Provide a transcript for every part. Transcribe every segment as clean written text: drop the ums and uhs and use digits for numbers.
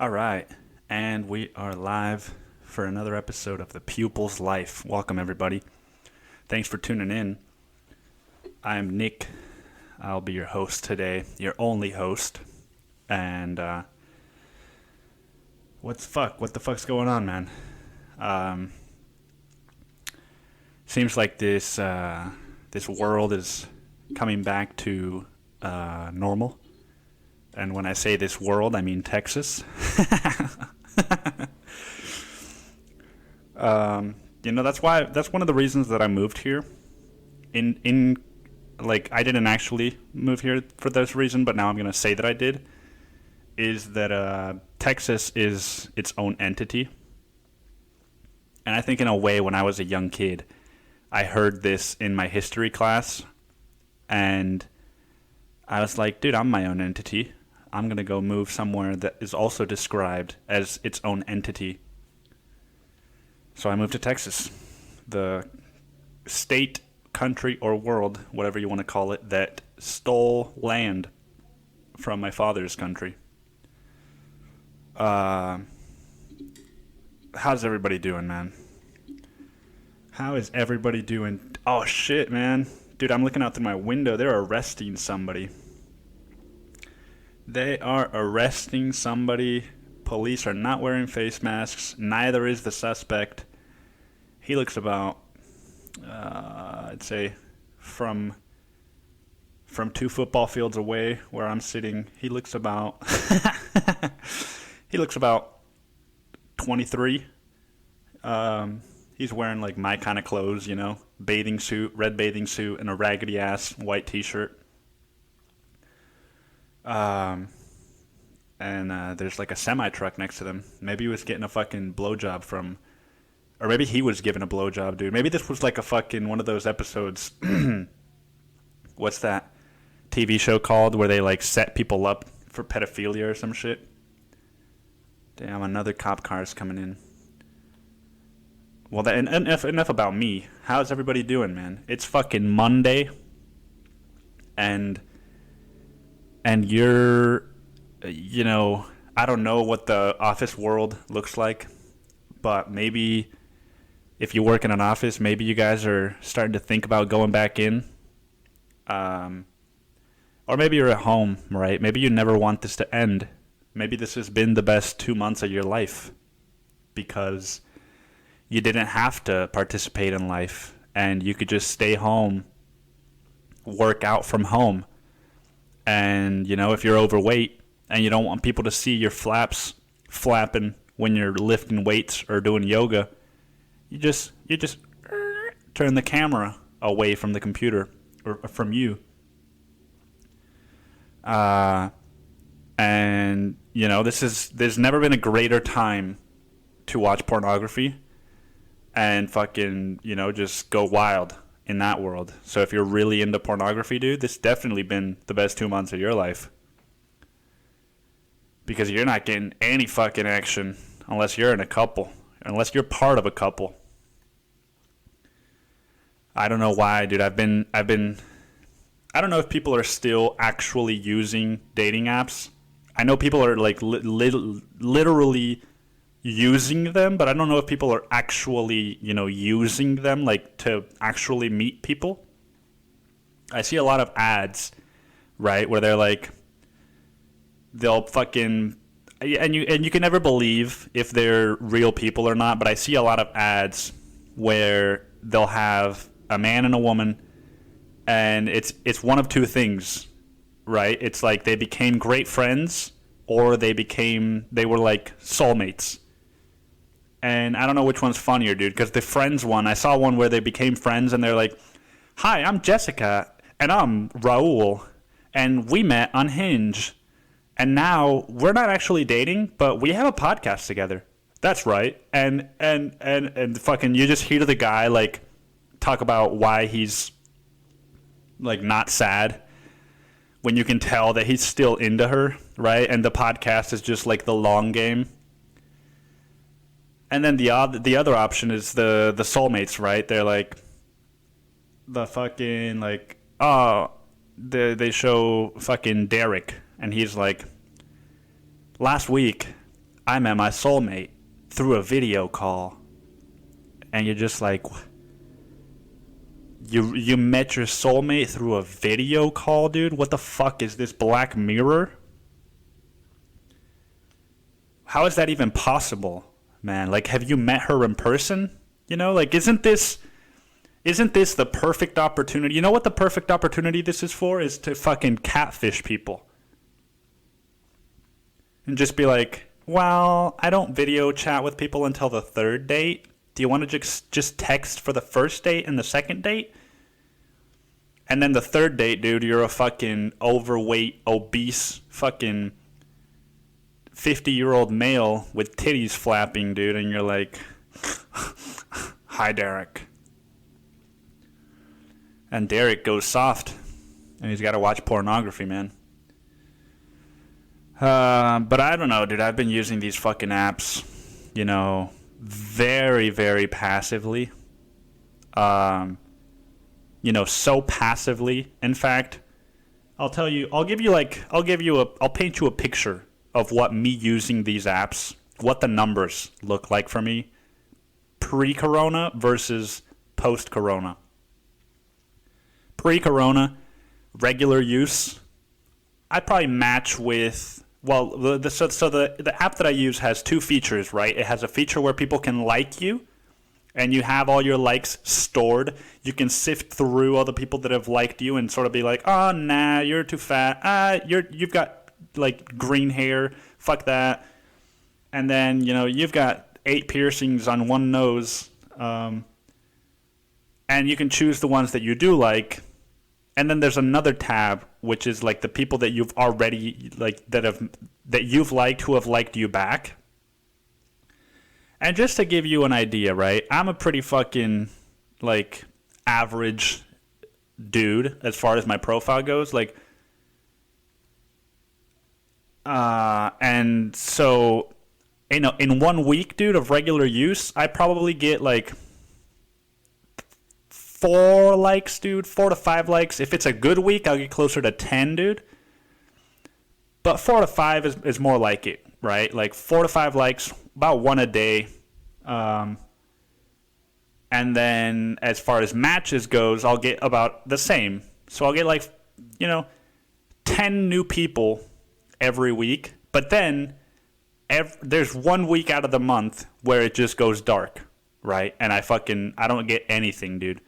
All right, and we are live for another episode of The Pupil's Life. Welcome, everybody. Thanks for tuning in. I'm Nick. I'll be your host today, your only host. And, what the fuck's going on, man? Seems like this world is coming back to normal. And when I say this world, I mean Texas. That's one of the reasons that I moved here. I didn't actually move here for this reason, but now I'm going to say that I did. Is that Texas is its own entity. And I think in a way, when I was a young kid, I heard this in my history class. And I was like, dude, I'm my own entity. I'm going to go move somewhere that is also described as its own entity. So I moved to Texas, the state, country, or world, whatever you want to call it, that stole land from my father's country. How's everybody doing, man? How is everybody doing? Oh, shit, man. Dude, I'm looking out through my window. They're arresting somebody. They are arresting somebody. Police are not wearing face masks. Neither is the suspect. He looks about, I'd say, from 2 football fields away where I'm sitting. He looks about, 23. He's wearing like my kind of clothes, you know, bathing suit, red bathing suit, and a raggedy ass white t-shirt. There's like a semi-truck next to them. Maybe he was getting a fucking blowjob from... Or maybe he was giving a blowjob, dude. Maybe this was like a fucking one of those episodes... What's that TV show called? Where they like set people up for pedophilia or some shit? Damn, another cop car is coming in. Well, enough about me. How's everybody doing, man? It's fucking Monday. And you're... I don't know what the office world looks like, but maybe if you work in an office, maybe you guys are starting to think about going back in. Or maybe you're at home, right? Maybe you never want this to end. Maybe this has been the best 2 months of your life because you didn't have to participate in life and you could just stay home, work out from home. And, if you're overweight, and you don't want people to see your flaps flapping when you're lifting weights or doing yoga, you just turn the camera away from the computer or from you. There's never been a greater time to watch pornography and fucking, just go wild in that world. So if you're really into pornography, dude, this definitely been the best 2 months of your life. Because you're not getting any fucking action unless you're in a couple. Unless you're part of a couple. I don't know why, dude. I don't know if people are still actually using dating apps. I know people are like literally using them, but I don't know if people are actually, using them like to actually meet people. I see a lot of ads, right, where they're like, they'll fucking, and you can never believe if they're real people or not, but I see a lot of ads where they'll have a man and a woman, and it's one of two things, right? It's like they became great friends, or they were like soulmates. And I don't know which one's funnier, dude, because the friends one, I saw one where they became friends, and they're like, hi, I'm Jessica, and I'm Raul, and we met on Hinge. And now we're not actually dating, but we have a podcast together. That's right. And fucking you just hear the guy like talk about why he's like not sad when you can tell that he's still into her, right? And the podcast is just like the long game. And then the other option is the soulmates, right? They're like the fucking like they show fucking Derek, and he's like, last week I met my soulmate through a video call. And you're just like, you met your soulmate through a video call, dude? What the fuck is this, Black Mirror? How is that even possible, man? Like, have you met her in person? You know, like, isn't this the perfect opportunity? You know what the perfect opportunity this is for? Is to fucking catfish people. And just be like, well, I don't video chat with people until the third date. Do you want to just text for the first date and the second date? And then the third date, dude, you're a fucking overweight, obese, fucking 50-year-old male with titties flapping, dude, and you're like, hi, Derek. And Derek goes soft, and he's got to watch pornography, man. But I don't know, dude. I've been using these fucking apps, you know, very, very passively. You know, so passively. In fact, I'll paint you a picture of what me using these apps, what the numbers look like for me pre-corona versus post-corona. Pre-corona, regular use, I'd probably match with, well, the app that I use has two features, right? It has a feature where people can like you, and you have all your likes stored. You can sift through all the people that have liked you and sort of be like, oh, nah, you're too fat. You've got, like, green hair. Fuck that. And then, you know, you've got 8 piercings on one nose. And you can choose the ones that you do like. And then there's another tab, which is, like, the people that you've already, like, that you've liked who have liked you back. And just to give you an idea, right, I'm a pretty fucking, like, average dude as far as my profile goes. Like, and so, you know, in 1 week, dude, of regular use, I probably get, like, 4 likes, dude, 4 to 5 likes. If it's a good week, I'll get closer to 10, dude. But 4 to 5 is more like it, right? Like 4 to 5 likes, about 1 a day. And then as far as matches goes, I'll get about the same. So I'll get, like, you know, 10 new people every week. But then there's 1 week out of the month where it just goes dark, right? And I don't get anything, dude.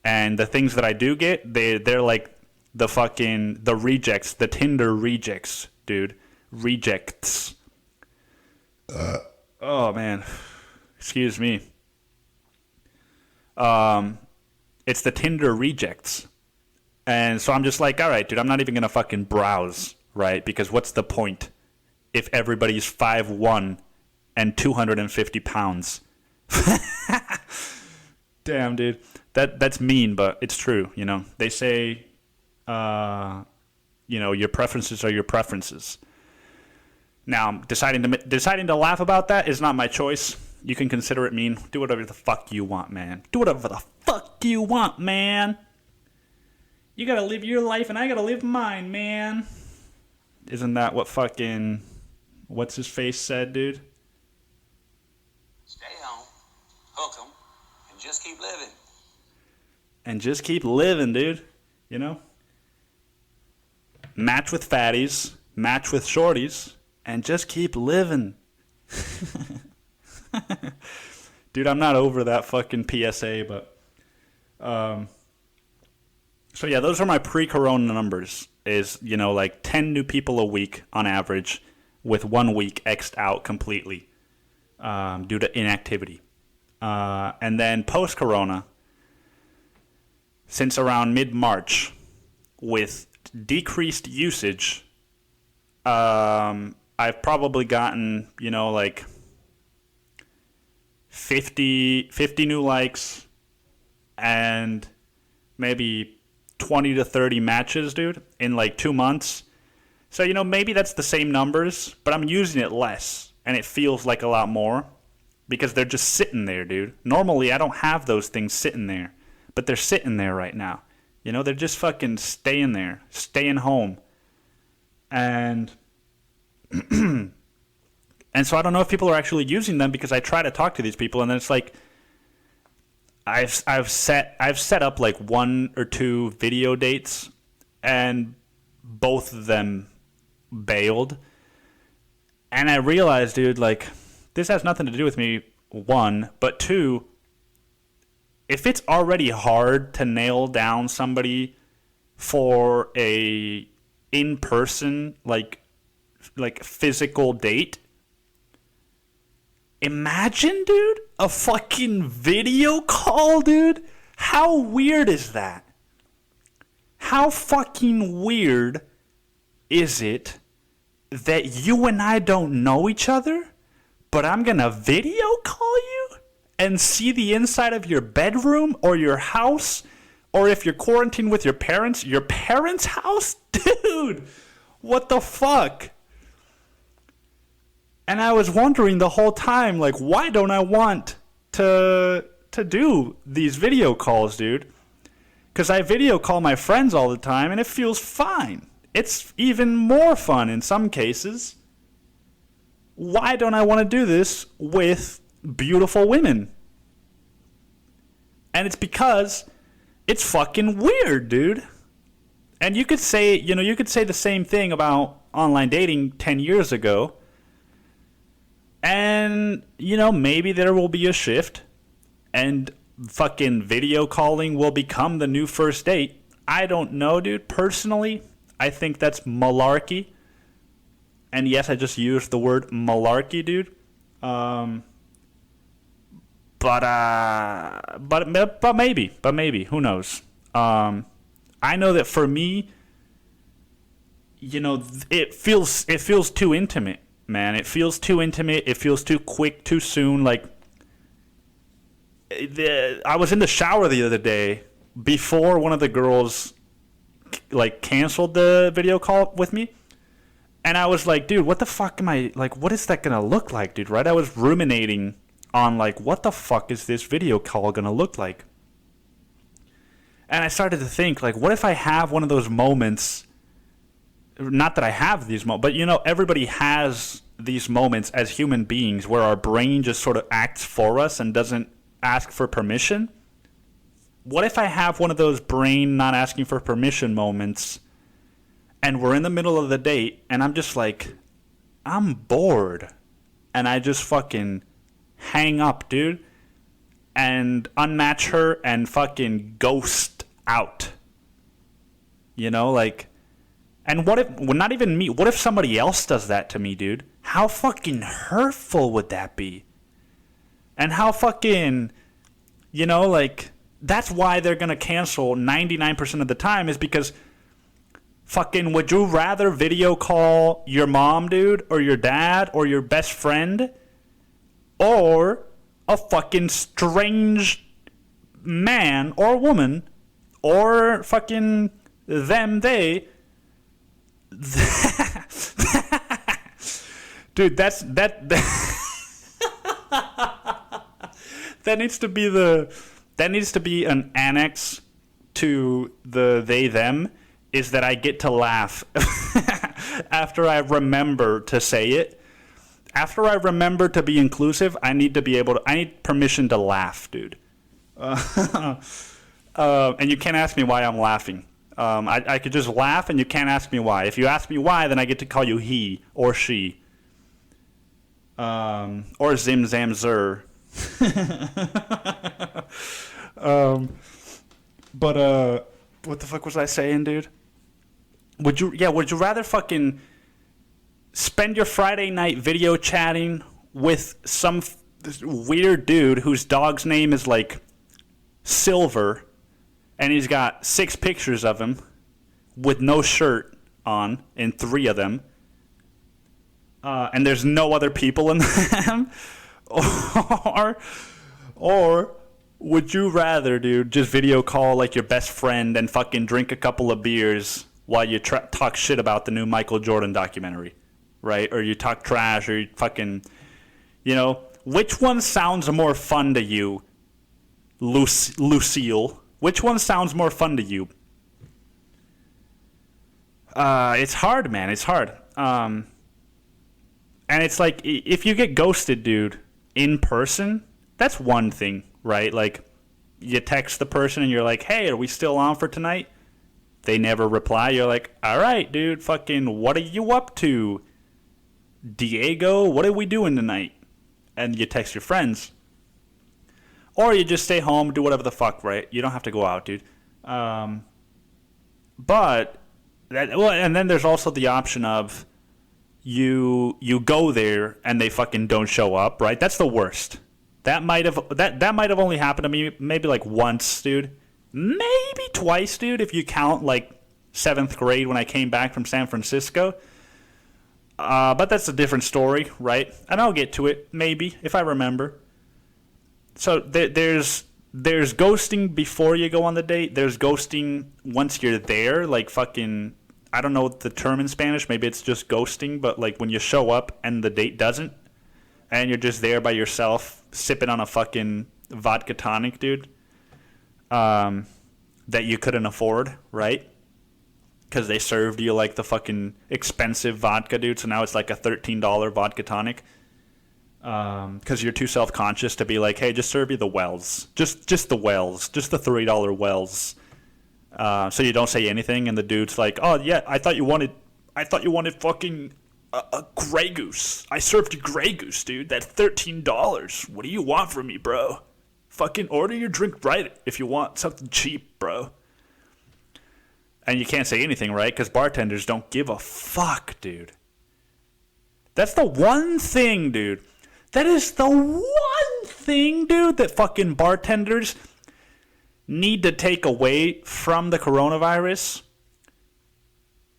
And the things that I do get, they're like the rejects, the Tinder rejects, dude. Rejects. Oh, man. Excuse me. It's the Tinder rejects. And so I'm just like, all right, dude, I'm not even going to fucking browse, right? Because what's the point if everybody's 5'1" and 250 pounds? Damn, dude. That's mean, but it's true, you know. They say, you know, your preferences are your preferences. Now, deciding to laugh about that is not my choice. You can consider it mean. Do whatever the fuck you want, man. Do whatever the fuck you want, man. You gotta live your life and I gotta live mine, man. Isn't that what fucking what's his face said, dude? Stay home, hook 'em, and just keep living. And just keep living, dude. You know? Match with fatties, match with shorties, and just keep living. Dude, I'm not over that fucking PSA, but so yeah, those are my pre-corona numbers. Is, you know, like 10 new people a week on average, with 1 week X'd out completely due to inactivity. And then post-corona, since around mid-March, with decreased usage, I've probably gotten, you know, like 50 new likes and maybe 20 to 30 matches, dude, in like 2 months. So, you know, maybe that's the same numbers, but I'm using it less, and it feels like a lot more because they're just sitting there, dude. Normally, I don't have those things sitting there, but they're sitting there right now. You know, they're just fucking staying there, staying home. And And so I don't know if people are actually using them, because I try to talk to these people, and then it's like I've set up like 1 or 2 video dates, and both of them bailed. And I realized, dude, like, this has nothing to do with me, 1, but 2, if it's already hard to nail down somebody for a in-person, like physical date, imagine, dude, a fucking video call, dude. How weird is that? How fucking weird is it that you and I don't know each other, but I'm gonna video call you and see the inside of your bedroom or your house, or if you're quarantined with your parents' house? Dude, what the fuck? And I was wondering the whole time, like, why don't I want to do these video calls, dude? Because I video call my friends all the time, and it feels fine. It's even more fun in some cases. Why don't I want to do this with beautiful women? And it's because it's fucking weird, dude. And you could say the same thing about online dating 10 years ago. And, maybe there will be a shift, and fucking video calling will become the new first date. I don't know, dude. Personally, I think that's malarkey. And yes, I just used the word malarkey, dude. But maybe, who knows? I know that for me, it feels too intimate, man. It feels too intimate. It feels too quick, too soon. Like, I was in the shower the other day before one of the girls like canceled the video call with me. And I was like, dude, what the fuck am I, like, what is that going to look like, dude, right? I was ruminating on, like, what the fuck is this video call going to look like? And I started to think, like, what if I have one of those moments, not that I have these moments, but, everybody has these moments as human beings where our brain just sort of acts for us and doesn't ask for permission? What if I have one of those brain not asking for permission moments, and we're in the middle of the date, and I'm just like, I'm bored, and I just fucking hang up, dude, and unmatch her and fucking ghost out. And what if, well, not even me, what if somebody else does that to me, dude? How fucking hurtful would that be? And how fucking, that's why they're gonna cancel 99% of the time, is because fucking, would you rather video call your mom, dude, or your dad, or your best friend, or a fucking strange man or woman, or fucking they? Dude, that needs to be an annex to the they them, is that I get to laugh after I remember to say it. After I remember to be inclusive, I need permission to laugh, dude. And you can't ask me why I'm laughing. I could just laugh, and you can't ask me why. If you ask me why, then I get to call you he or she. Or zim zam zer. But what the fuck was I saying, dude? Would you rather fucking spend your Friday night video chatting with some weird dude whose dog's name is like Silver, and he's got 6 pictures of him with no shirt on in 3 of them, and there's no other people in them? or would you rather, dude, just video call like your best friend and fucking drink a couple of beers while you talk shit about the new Michael Jordan documentary, right? Or you talk trash, or you fucking, which one sounds more fun to you, Lucille? Which one sounds more fun to you? It's hard, man. It's hard. And it's like, if you get ghosted, dude, in person, that's one thing, right? Like, you text the person and you're like, hey, are we still on for tonight? They never reply. You're like, all right, dude, fucking, what are you up to? Diego, what are we doing tonight? And you text your friends. Or you just stay home, do whatever the fuck, right? You don't have to go out, dude. And then there's also the option of you go there and they fucking don't show up, right? That's the worst. That might have only happened to me maybe like once, dude. Maybe twice, dude, if you count like 7th grade when I came back from San Francisco. But that's a different story, right? And I'll get to it, maybe, if I remember. So there's ghosting before you go on the date. There's ghosting once you're there, like fucking, I don't know the term in Spanish. Maybe it's just ghosting, but like when you show up and the date doesn't, and you're just there by yourself, sipping on a fucking vodka tonic, dude, that you couldn't afford, right? Because they served you like the fucking expensive vodka, dude. So now it's like a $13 vodka tonic. Because you're too self-conscious to be like, hey, just serve you the Wells. Just the Wells. Just the $3 Wells. So you don't say anything, and the dude's like, oh, yeah, I thought you wanted fucking a Grey Goose. I served you Grey Goose, dude. That's $13. What do you want from me, bro? Fucking order your drink right if you want something cheap, bro. And you can't say anything, right? Because bartenders don't give a fuck, dude. That's the one thing, dude. That is the one thing, dude, that fucking bartenders need to take away from the coronavirus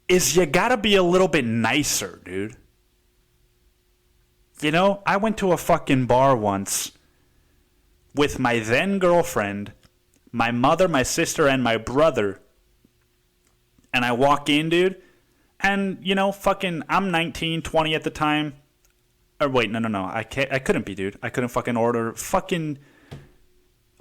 is you gotta be a little bit nicer, dude. You know, I went to a fucking bar once with my then girlfriend, my mother, my sister, and my brother. And I walk in, dude, and, you know, fucking, I'm 19, 20 at the time. Or wait, no, I couldn't be, dude. I couldn't fucking order fucking...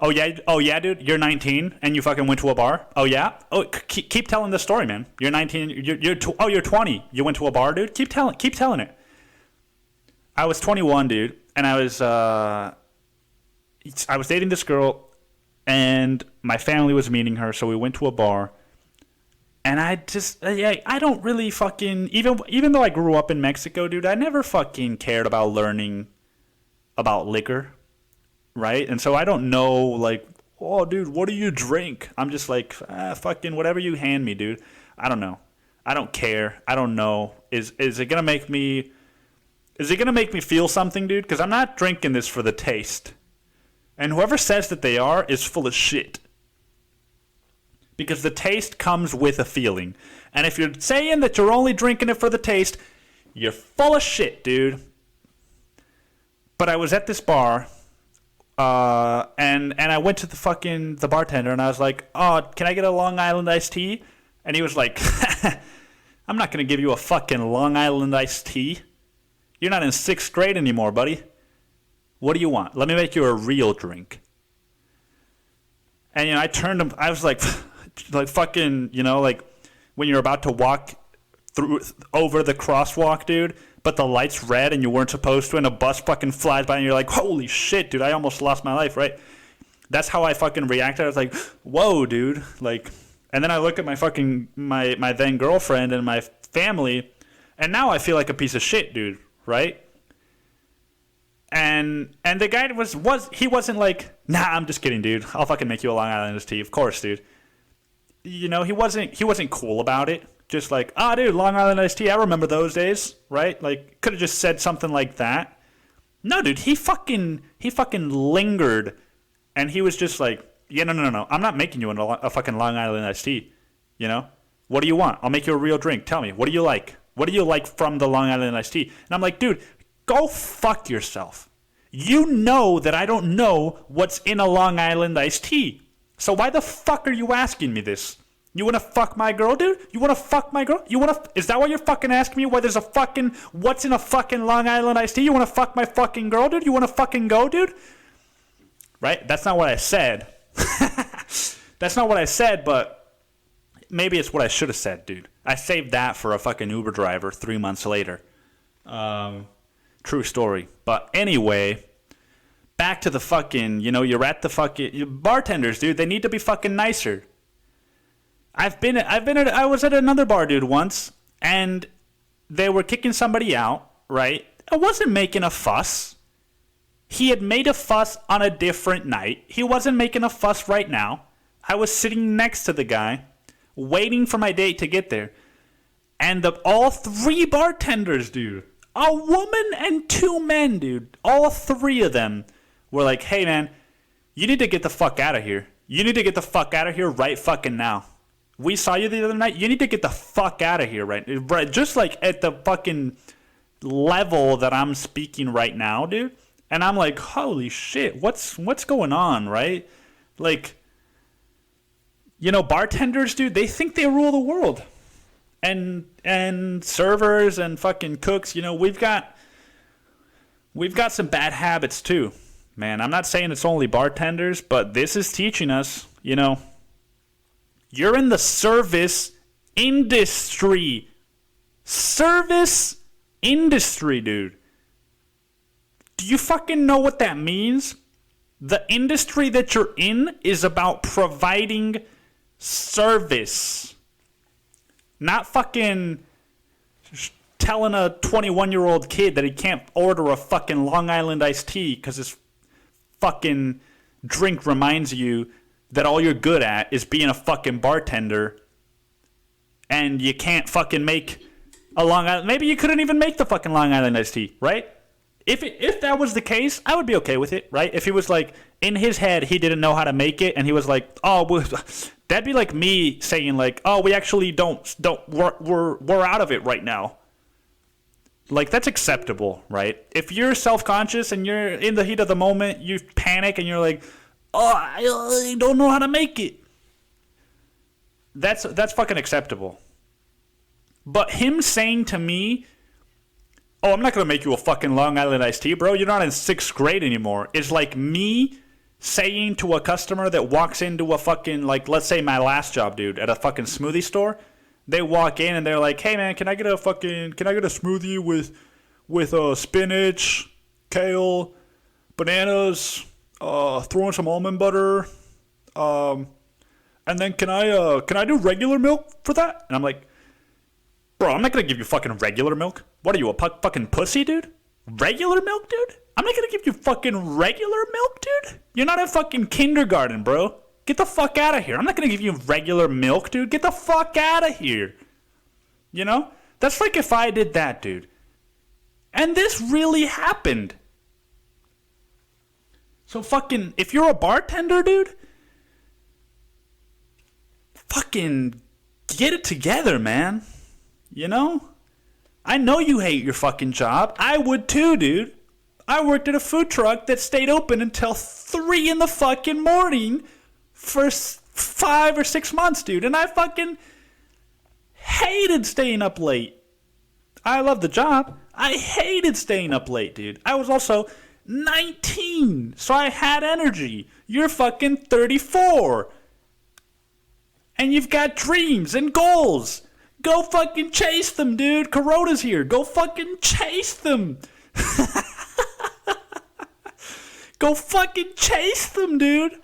Oh, yeah, dude, you're 19, and you fucking went to a bar? Oh, yeah? Oh, keep telling the story, man. You're 19, you're 20. You went to a bar, dude? Keep telling it. I was 21, dude, and I was dating this girl, and my family was meeting her, so we went to a bar. And I don't really fucking, even though I grew up in Mexico, dude, I never fucking cared about learning about liquor, right? And so I don't know, like, oh, dude, what do you drink? I'm just like, fucking whatever you hand me, dude. I don't know. I don't care. I don't know. Is it gonna make me feel something, dude? Because I'm not drinking this for the taste. And whoever says that they are is full of shit. Because the taste comes with a feeling. And if you're saying that you're only drinking it for the taste, you're full of shit, dude. But I was at this bar, and I went to the bartender, and I was like, oh, can I get a Long Island iced tea? And he was like, I'm not going to give you a fucking Long Island iced tea. You're not in 6th grade anymore, buddy. What do you want? Let me make you a real drink. And, you know, I turned him, I was like... like fucking, you know, like when you're about to walk over the crosswalk, dude, but the light's red and you weren't supposed to, and a bus fucking flies by and you're like, holy shit, dude, I almost lost my life, right? That's how I fucking reacted. I was like, whoa, dude, like, and then I look at my fucking, my then girlfriend and my family, and now I feel like a piece of shit, dude, right? And the guy he wasn't like, nah, I'm just kidding, dude. I'll fucking make you a Long Island iced tea, of course, dude. You know, he wasn't cool about it. Just like, dude, Long Island iced tea, I remember those days, right? Like, could have just said something like that. No, dude, he fucking lingered, and he was just like, yeah, no, I'm not making you a fucking Long Island iced tea. You know, what do you want? I'll make you a real drink. Tell me, what do you like? What do you like from the Long Island iced tea? And I'm like, dude, go fuck yourself. You know that I don't know what's in a Long Island iced tea. So why the fuck are you asking me this? You want to fuck my girl, dude? You want to fuck my girl? Is that why you're fucking asking me why there's a fucking, what's in a fucking Long Island iced tea? You want to fuck my fucking girl, dude? You want to fucking go, dude? Right? That's not what I said. That's not what I said, but maybe it's what I should have said, dude. I saved that for a fucking Uber driver 3 months later. True story. But anyway, back to the fucking, you're at the fucking bartenders, dude. They need to be fucking nicer. I was at another bar, dude, once, and they were kicking somebody out, right? I wasn't making a fuss. He had made a fuss on a different night. He wasn't making a fuss right now. I was sitting next to the guy, waiting for my date to get there. And all three bartenders, dude, a woman and two men, dude, all three of them were like, hey, man, you need to get the fuck out of here. You need to get the fuck out of here right fucking now. We saw you the other night. You need to get the fuck out of here right. Just like at the fucking level that I'm speaking right now, dude. And I'm like, holy shit, what's going on, right? Like, bartenders, dude, they think they rule the world. And servers and fucking cooks, we've got some bad habits too. Man, I'm not saying it's only bartenders, but this is teaching us, you're in the service industry. Service industry, dude. Do you fucking know what that means? The industry that you're in is about providing service. Not fucking telling a 21-year-old kid that he can't order a fucking Long Island iced tea because his fucking drink reminds you that all you're good at is being a fucking bartender and you can't fucking make a Long Island... Maybe you couldn't even make the fucking Long Island iced tea, right? If that was the case, I would be okay with it, right? If he was like, in his head, he didn't know how to make it, and he was like, that'd be like me saying like, oh, we actually we're out of it right now. Like, that's acceptable, right? If you're self-conscious and you're in the heat of the moment, you panic and you're like, oh, I don't know how to make it. That's fucking acceptable. But him saying to me, oh, I'm not going to make you a fucking Long Island iced tea, bro. You're not in 6th grade anymore. It's like me saying to a customer that walks into a fucking, like, let's say my last job, dude, at a fucking smoothie store. They walk in and they're like, hey, man, can I get a smoothie with spinach, kale, bananas, throw in some almond butter, and then can I do regular milk for that? And I'm like, bro, I'm not going to give you fucking regular milk. What are you, a fucking pussy, dude? Regular milk, dude? I'm not going to give you fucking regular milk, dude? You're not in fucking kindergarten, bro. Get the fuck out of here. I'm not going to give you regular milk, dude. Get the fuck out of here. That's like if I did that, dude. And this really happened. So fucking, if you're a bartender, dude, fucking get it together, man. I know you hate your fucking job. I would too, dude. I worked at a food truck that stayed open until 3 in the fucking morning for 5 or 6 months, dude. And I fucking hated staying up late. I love the job. I hated staying up late, dude. I was also 19, so I had energy. You're fucking 34. And you've got dreams and goals. Go fucking chase them, dude. Corona's here. Go fucking chase them. Go fucking chase them, dude.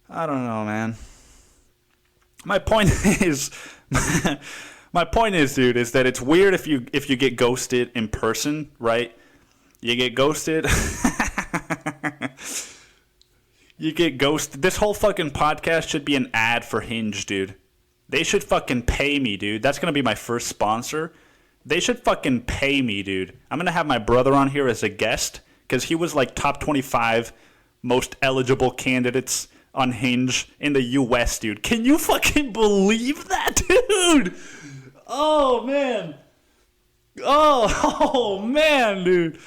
I don't know, man. My point is, dude, is that it's weird if you get ghosted in person, right? You get ghosted. You get ghosted. This whole fucking podcast should be an ad for Hinge, dude. They should fucking pay me, dude. That's going to be my first sponsor. They should fucking pay me, dude. I'm going to have my brother on here as a guest because he was like top 25 most eligible candidates on Hinge in the U.S., dude. Can you fucking believe that, dude? Oh, man. Oh, man, dude.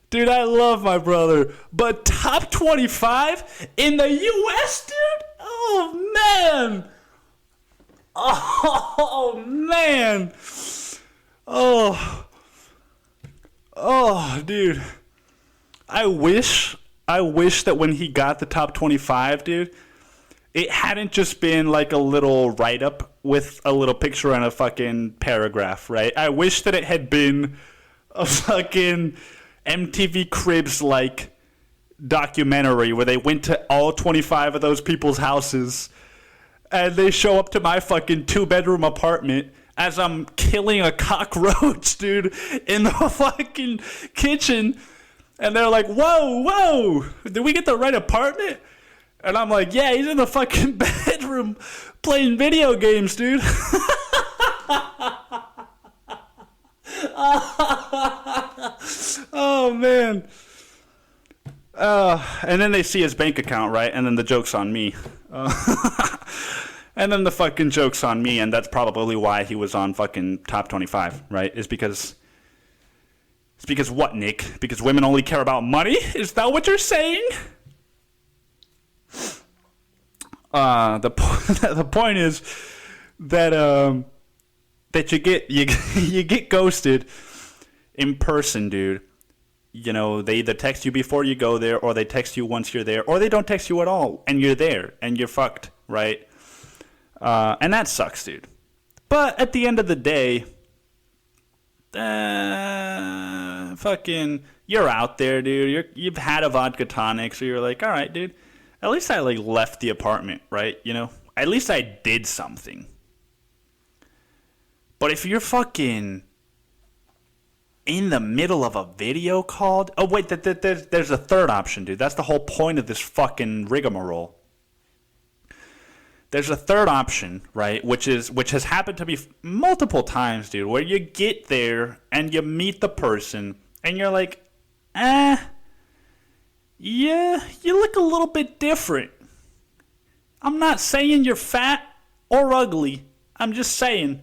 Dude, I love my brother. But top 25 in the U.S., dude? Oh, man. Oh, man. Oh, dude. I wish that when he got the top 25, dude, it hadn't just been like a little write-up with a little picture and a fucking paragraph, right? I wish that it had been a fucking MTV Cribs like documentary where they went to all 25 of those people's houses and they show up to my fucking 2-bedroom apartment as I'm killing a cockroach, dude, in the fucking kitchen. And they're like, whoa, did we get the right apartment? And I'm like, yeah, he's in the fucking bedroom playing video games, dude. Oh, man. And then they see his bank account, right? And then the joke's on me. And then the fucking joke's on me, and that's probably why he was on fucking top 25, right? It's because what, Nick? Because women only care about money? Is that what you're saying? The point is that that you get ghosted in person, dude. You know, they either text you before you go there, or they text you once you're there, or they don't text you at all, and you're there, and you're fucked, right? And that sucks, dude. But at the end of the day, fucking, you're out there, dude. You've had a vodka tonic, so you're like, all right, dude. At least I like left the apartment, right? You know, at least I did something. But if you're fucking in the middle of a video call, oh wait, there's a third option, dude. That's the whole point of this fucking rigmarole. There's a third option, right, which has happened to me multiple times, dude, where you get there and you meet the person and you're like, yeah, you look a little bit different. I'm not saying you're fat or ugly. I'm just saying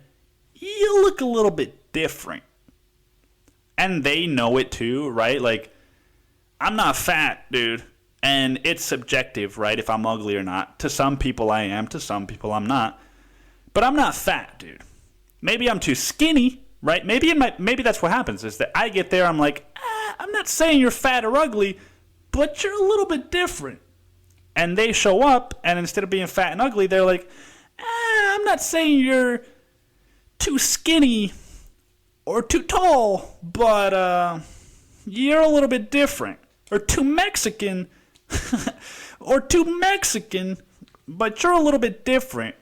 you look a little bit different. And they know it too, right? Like, I'm not fat, dude. And it's subjective, right, if I'm ugly or not. To some people I am, to some people I'm not. But I'm not fat, dude. Maybe I'm too skinny, right? Maybe that's what happens, is that I get there, I'm like, I'm not saying you're fat or ugly, but you're a little bit different. And they show up, and instead of being fat and ugly, they're like, I'm not saying you're too skinny or too tall, but you're a little bit different. Or too Mexican, or too Mexican, but you're a little bit different.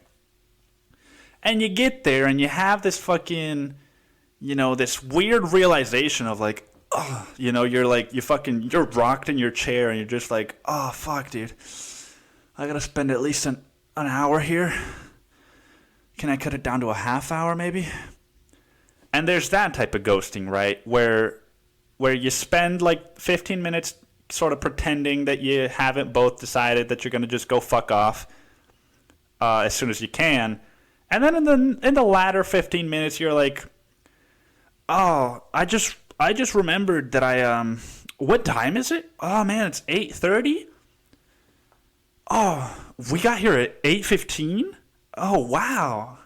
And you get there, and you have this fucking, you know, this weird realization of like, oh, you know, you're rocked in your chair, and you're just like, oh, fuck, dude. I gotta spend at least an hour here. Can I cut it down to a half hour, maybe? And there's that type of ghosting, right? Where you spend like 15 minutes sort of pretending that you haven't both decided that you're going to just go fuck off as soon as you can. And then in the latter 15 minutes, you're like, oh, I just remembered that what time is it? Oh, man, it's 8:30? Oh, we got here at 8:15? Oh, wow.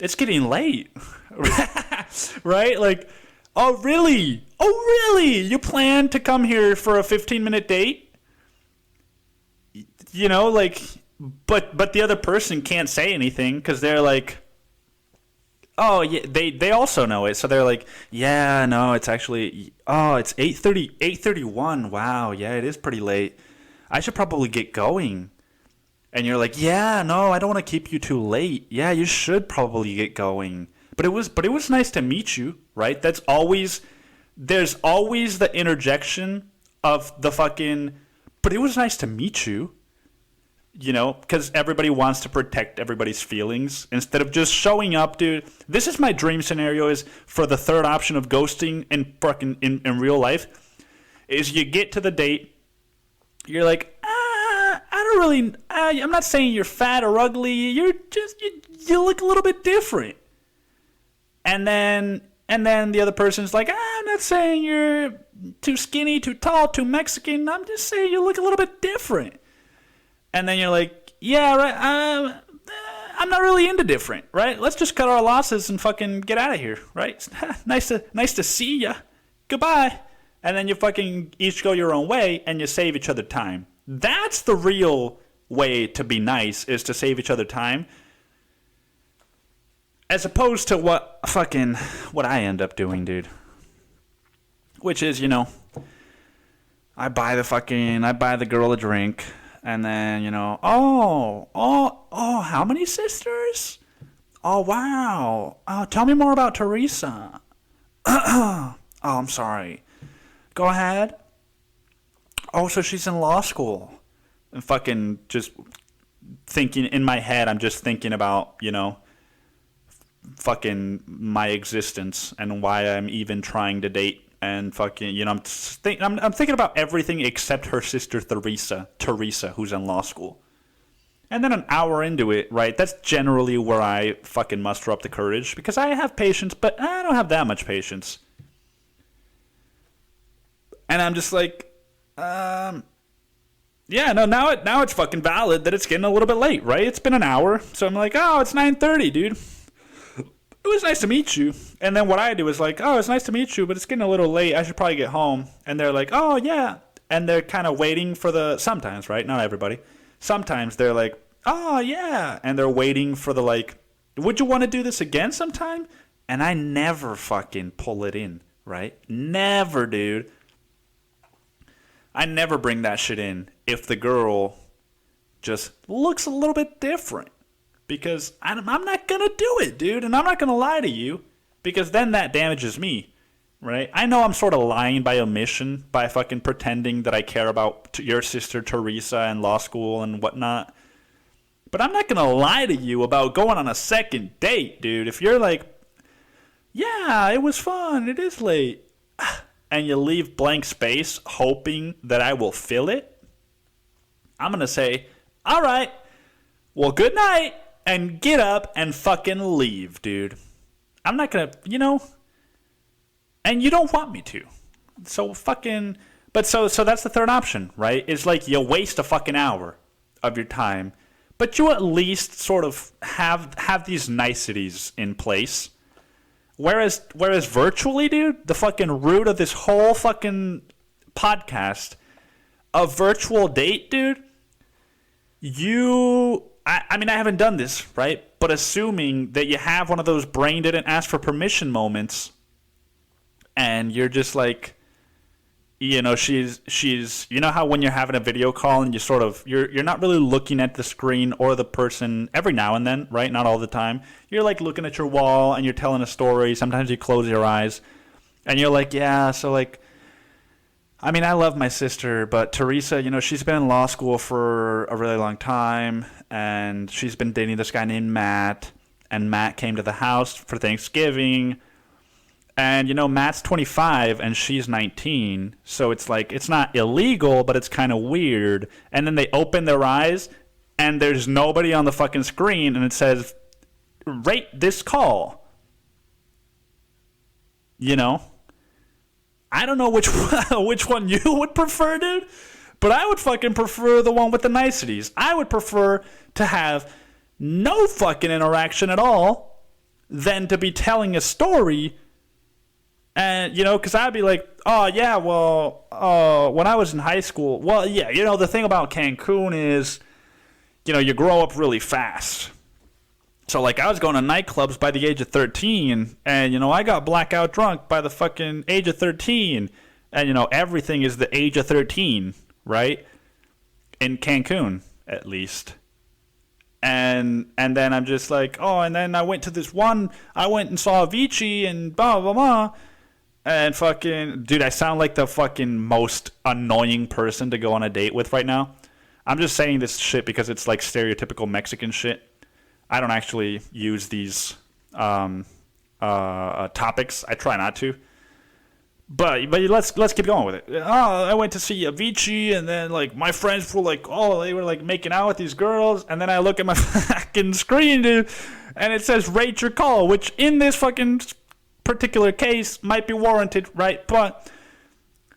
It's getting late. Right? Like, oh, really? Oh, really? You plan to come here for a 15-minute date? You know, like, but the other person can't say anything because they're like, oh, yeah, they also know it. So they're like, yeah, no, it's actually, oh, it's 8:30, 8:31. Wow, yeah, it is pretty late. I should probably get going. And you're like, yeah, no, I don't want to keep you too late. Yeah, you should probably get going. But it was nice to meet you, right? There's always the interjection of the fucking, but it was nice to meet you, you know, because everybody wants to protect everybody's feelings instead of just showing up, dude. This is my dream scenario, is for the third option of ghosting in fucking in real life, is you get to the date, you're like, I'm not saying you're fat or ugly, you're just, you look a little bit different. And then the other person's like, I'm not saying you're too skinny, too tall, too Mexican. I'm just saying you look a little bit different. And then you're like, yeah, right. I'm not really into different, right? Let's just cut our losses and fucking get out of here, right? nice to see ya. Goodbye. And then you fucking each go your own way and you save each other time. That's the real way to be nice is to save each other time. As opposed to what I end up doing, dude. Which is, I buy the girl a drink, and then, how many sisters? Oh, wow. Oh, tell me more about Teresa. Oh, I'm sorry. Go ahead. Oh, so she's in law school. And fucking just thinking in my head, I'm just thinking about, fucking my existence and why I'm even trying to date. And fucking, I'm thinking about everything except her sister Teresa, who's in law school. And then an hour into it, right, that's generally where I fucking muster up the courage. Because I have patience, but I don't have that much patience. And I'm just like, now it's fucking valid that it's getting a little bit late, right? It's been an hour. So I'm like, oh, it's 9:30, dude. It was nice to meet you. And then what I do is like, oh, it's nice to meet you, but it's getting a little late. I should probably get home. And they're like, oh, yeah. And they're kind of waiting for sometimes, right? Not everybody. Sometimes they're like, oh, yeah. And they're waiting for would you want to do this again sometime? And I never fucking pull it in, right? Never, dude. I never bring that shit in if the girl just looks a little bit different. Because I'm not going to do it, dude. And I'm not going to lie to you. Because then that damages me, right? I know I'm sort of lying by omission by fucking pretending that I care about your sister Teresa and law school and whatnot. But I'm not going to lie to you about going on a second date, dude. If you're like, yeah, it was fun. It is late. And you leave blank space hoping that I will fill it, I'm going to say, all right, well, good night. And get up and fucking leave, dude. I'm not gonna, and you don't want me to. So fucking, but so that's the third option, right? Is like you waste a fucking hour of your time, but you at least sort of have these niceties in place. Whereas virtually, dude, the fucking root of this whole fucking podcast, a virtual date, dude, I mean, I haven't done this, right? But assuming that you have one of those brain didn't ask for permission moments, and you're just like, she's, how when you're having a video call and you sort of, you're not really looking at the screen or the person every now and then, right? Not all the time. You're like looking at your wall and you're telling a story. Sometimes you close your eyes and you're like, yeah, so like, I mean, I love my sister, but Teresa, she's been in law school for a really long time, and she's been dating this guy named Matt, and Matt came to the house for Thanksgiving, and, Matt's 25, and she's 19, so it's like, it's not illegal, but it's kind of weird, and then they open their eyes, and there's nobody on the fucking screen, and it says, rate this call, I don't know which one you would prefer, dude, but I would fucking prefer the one with the niceties. I would prefer to have no fucking interaction at all than to be telling a story and, because I'd be like, oh, yeah, well, when I was in high school, well, yeah, the thing about Cancun is, you grow up really fast. So, like, I was going to nightclubs by the age of 13, and, I got blackout drunk by the fucking age of 13. And, everything is the age of 13, right? In Cancun, at least. And then I'm just like, oh, and then I went and saw Avicii and blah, blah, blah. And fucking, dude, I sound like the fucking most annoying person to go on a date with right now. I'm just saying this shit because it's like stereotypical Mexican shit. I don't actually use these topics. I try not to. But let's keep going with it. Oh, I went to see Avicii, and then like my friends were like, oh, they were like making out with these girls, and then I look at my fucking screen, dude, and it says rate your call, which in this fucking particular case might be warranted, right? But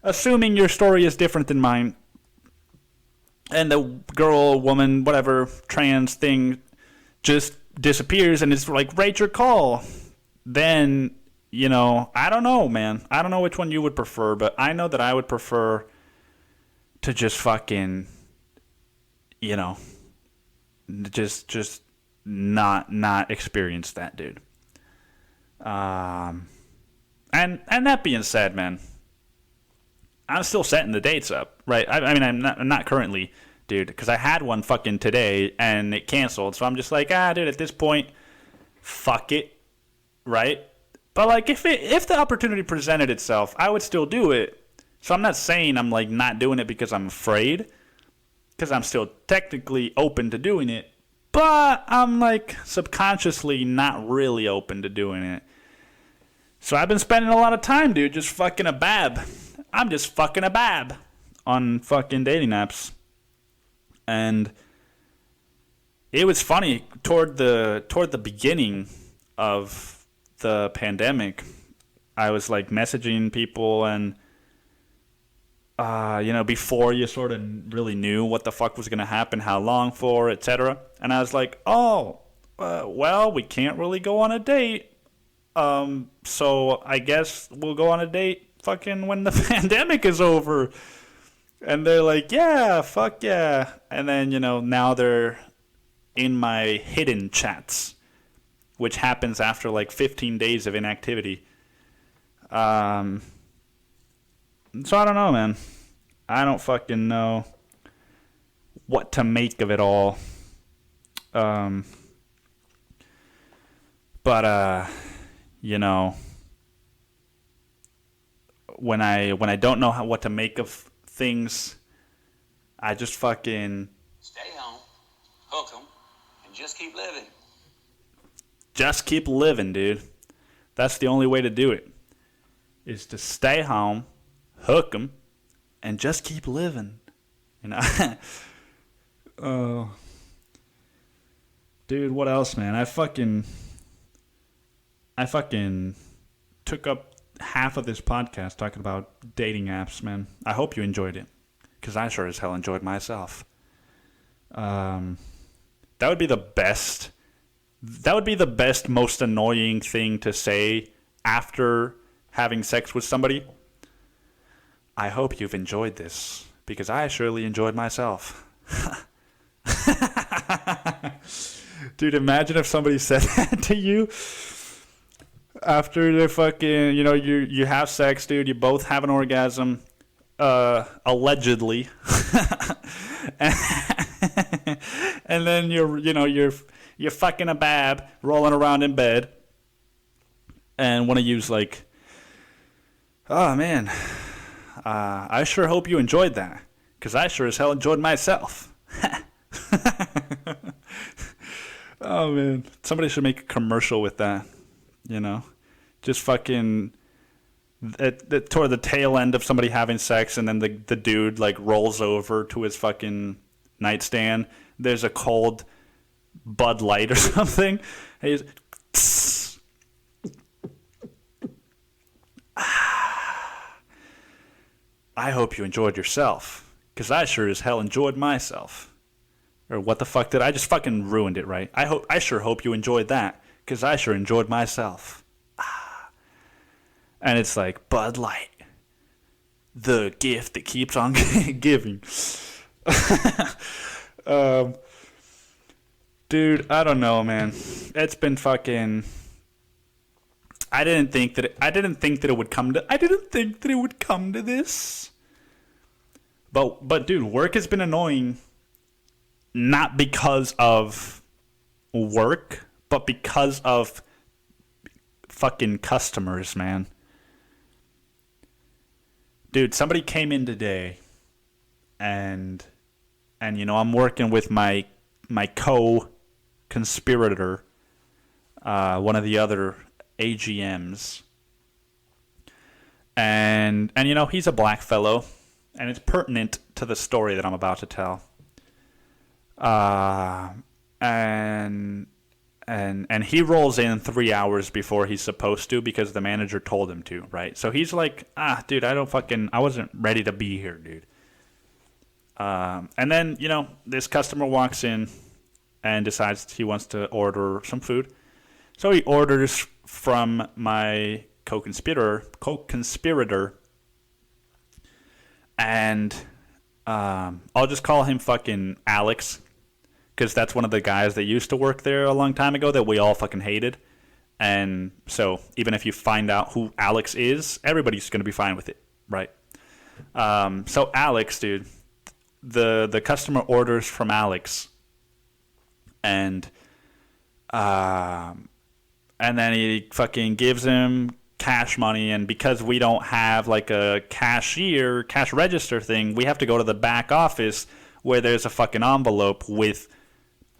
assuming your story is different than mine, and the girl, woman, whatever, trans thing just disappears and it's like, rate your call, then, I don't know, man. I don't know which one you would prefer, but I know that I would prefer to just fucking, Just not experience that, dude. And that being said, man, I'm still setting the dates up, right? I mean, I'm not currently, dude, because I had one fucking today and it canceled. So I'm just like, dude, at this point, fuck it, right? But like, if the opportunity presented itself, I would still do it. So I'm not saying I'm like not doing it because I'm afraid, because I'm still technically open to doing it. But I'm like subconsciously not really open to doing it. So I've been spending a lot of time, dude, just fucking a bab. I'm just fucking a bab on fucking dating apps. And it was funny toward the beginning of the pandemic. I was like messaging people and before you sort of really knew what the fuck was going to happen, how long for, etc. And I was like, well, we can't really go on a date. So I guess we'll go on a date fucking when the pandemic is over. And they're like, yeah, fuck yeah. And then, now they're in my hidden chats, which happens after like 15 days of inactivity. So I don't know, man. I don't fucking know what to make of it all. But when I don't know what to make of things, I just fucking stay home, hook 'em, and just keep living. Just keep living, dude. That's the only way to do it. Is to stay home, hook 'em, and just keep living. Oh, dude, what else, man? I fucking took up half of this podcast talking about dating apps, man. I hope you enjoyed it, because I sure as hell enjoyed myself. That would be the best. That would be the best, most annoying thing to say after having sex with somebody. I hope you've enjoyed this, because I surely enjoyed myself. Dude, imagine if somebody said that to you after they're fucking, you have sex, dude, you both have an orgasm, allegedly. And then you're fucking a bab, rolling around in bed, and one of you's like, oh man, I sure hope you enjoyed that, because I sure as hell enjoyed myself. Oh man, somebody should make a commercial with that, just fucking toward the tail end of somebody having sex, and then the dude like rolls over to his fucking nightstand. There's a cold Bud Light or something. He's I hope you enjoyed yourself, because I sure as hell enjoyed myself. Or what the fuck did I just fucking ruined it, right? I sure hope you enjoyed that, because I sure enjoyed myself. And it's like, Bud Light, the gift that keeps on giving. Dude, I don't know, man. It's been fucking. I didn't think that it would come to this. But dude, work has been annoying. Not because of work, but because of fucking customers, man. Dude, somebody came in today, and I'm working with my co-conspirator, one of the other AGMs, and he's a black fellow, and it's pertinent to the story that I'm about to tell. And he rolls in 3 hours before he's supposed to, because the manager told him to, right? So he's like, dude, I wasn't ready to be here, dude. And then, this customer walks in and decides he wants to order some food. So he orders from my co-conspirator, and I'll just call him fucking Alex, because that's one of the guys that used to work there a long time ago that we all fucking hated. And so even if you find out who Alex is, everybody's going to be fine with it, right? So Alex, dude, the customer orders from Alex, and then he fucking gives him cash money, and because we don't have like a cash register thing, we have to go to the back office where there's a fucking envelope with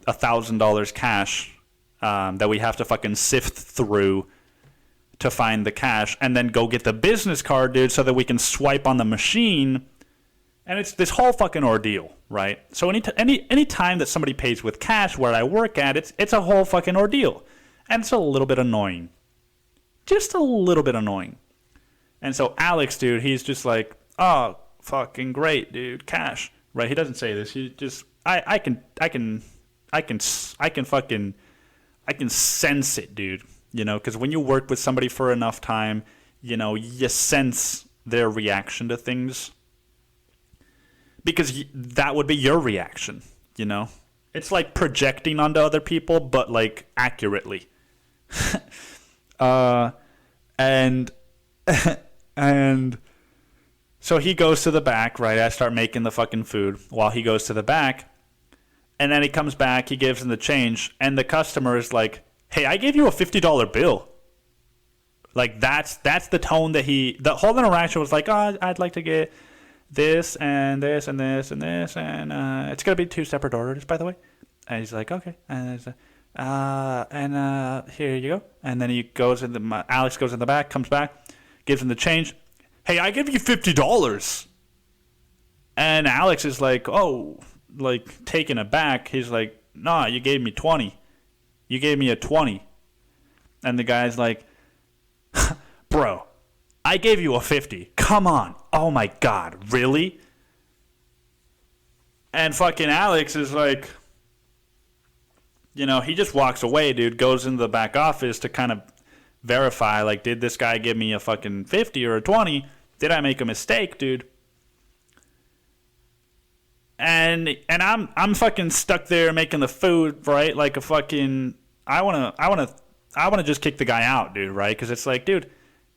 $1,000 cash that we have to fucking sift through to find the cash, and then go get the business card, dude, so that we can swipe on the machine. And it's this whole fucking ordeal, right? So any time that somebody pays with cash where I work at, it's a whole fucking ordeal. And it's a little bit annoying. Just a little bit annoying. And so Alex, dude, he's just like, oh, fucking great, dude, cash. Right? He doesn't say this. He just, I can sense it, dude. You know, because when you work with somebody for enough time, you know, you sense their reaction to things. Because that would be your reaction, you know? It's like projecting onto other people, but like accurately. And so he goes to the back, right? I start making the fucking food while he goes to the back. And then he comes back, he gives him the change, and the customer is like, hey, I gave you a $50 bill. Like, that's the tone that the whole interaction was like, oh, I'd like to get this and this and this and this, and it's going to be 2 separate orders, by the way. And he's like, okay. And here you go. And then he goes Alex goes in the back, comes back, gives him the change. Hey, I give you $50. And Alex is like, oh, like taken aback. He's like, nah, you gave me 20. You gave me a 20. And the guy's like, bro, I gave you a 50. Come on. Oh my God, really? And fucking Alex is like, you know, he just walks away, dude, goes into the back office to kind of verify, like, did this guy give me a fucking 50 or a 20? Did I make a mistake, dude? And I'm fucking stuck there making the food, right? Like a fucking, I wanna just kick the guy out, dude, right? Because it's like, dude,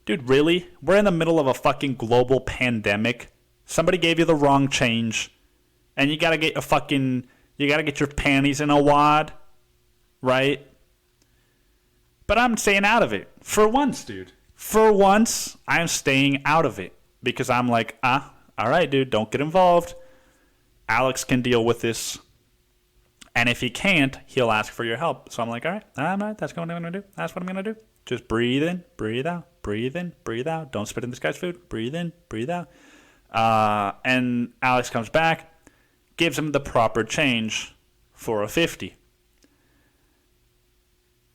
really? We're in the middle of a fucking global pandemic. Somebody gave you the wrong change, and you gotta get your panties in a wad, right? But I'm staying out of it for once, dude. For once, I'm staying out of it because I'm like, all right, dude, don't get involved. Alex can deal with this. And if he can't, he'll ask for your help. So I'm like, all right, that's what I'm going to do. That's what I'm going to do. Just breathe in, breathe out, breathe in, breathe out. Don't spit in this guy's food. Breathe in, breathe out. And Alex comes back, gives him the proper change for a 50.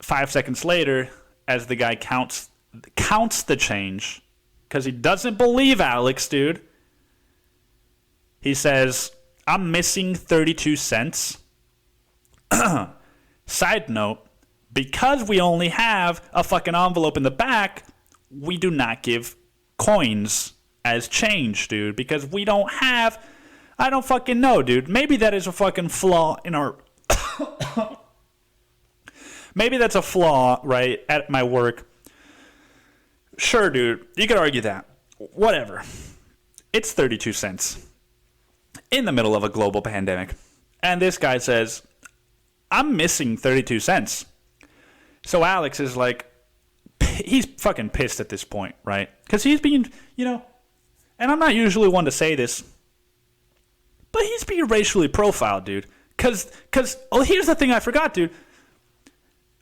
5 seconds later, as the guy counts the change, because he doesn't believe Alex, dude, he says, I'm missing 32 cents. Side note, because we only have a fucking envelope in the back, we do not give coins as change, dude, because we don't have, I don't fucking know, dude. Maybe that is a fucking flaw in our, maybe that's a flaw, right, at my work. Sure, dude, you could argue that. Whatever. It's 32 cents in the middle of a global pandemic. And this guy says, I'm missing 32 cents. So Alex is like, he's fucking pissed at this point, right? Because he's being, you know, and I'm not usually one to say this, but he's being racially profiled, dude. Because, oh, here's the thing I forgot, dude.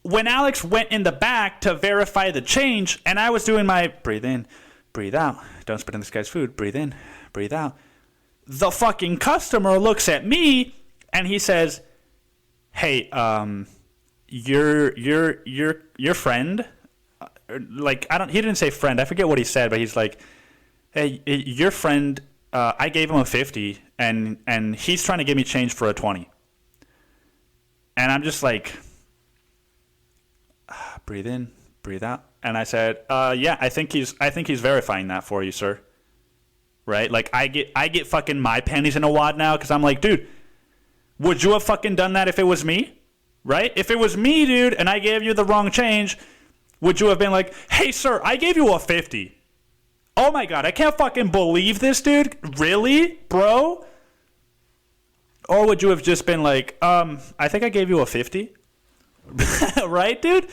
When Alex went in the back to verify the change, and I was doing my breathe in, breathe out, don't spit in this guy's food, breathe in, breathe out, the fucking customer looks at me and he says, hey, your friend, like, he didn't say friend, I forget what he said, but he's like, hey, your friend, I gave him a 50 and he's trying to give me change for a 20. And I'm just like, breathe in, breathe out. And I said, yeah, I think he's verifying that for you, sir. Right? Like, I get fucking my panties in a wad now because I'm like, dude, Would you have fucking done that if it was me? Right? If it was me, dude, and I gave you the wrong change, would you have been like, hey, sir, I gave you a 50. Oh my God, I can't fucking believe this, dude. Really, bro? Or would you have just been like, I think I gave you a 50? Right, dude?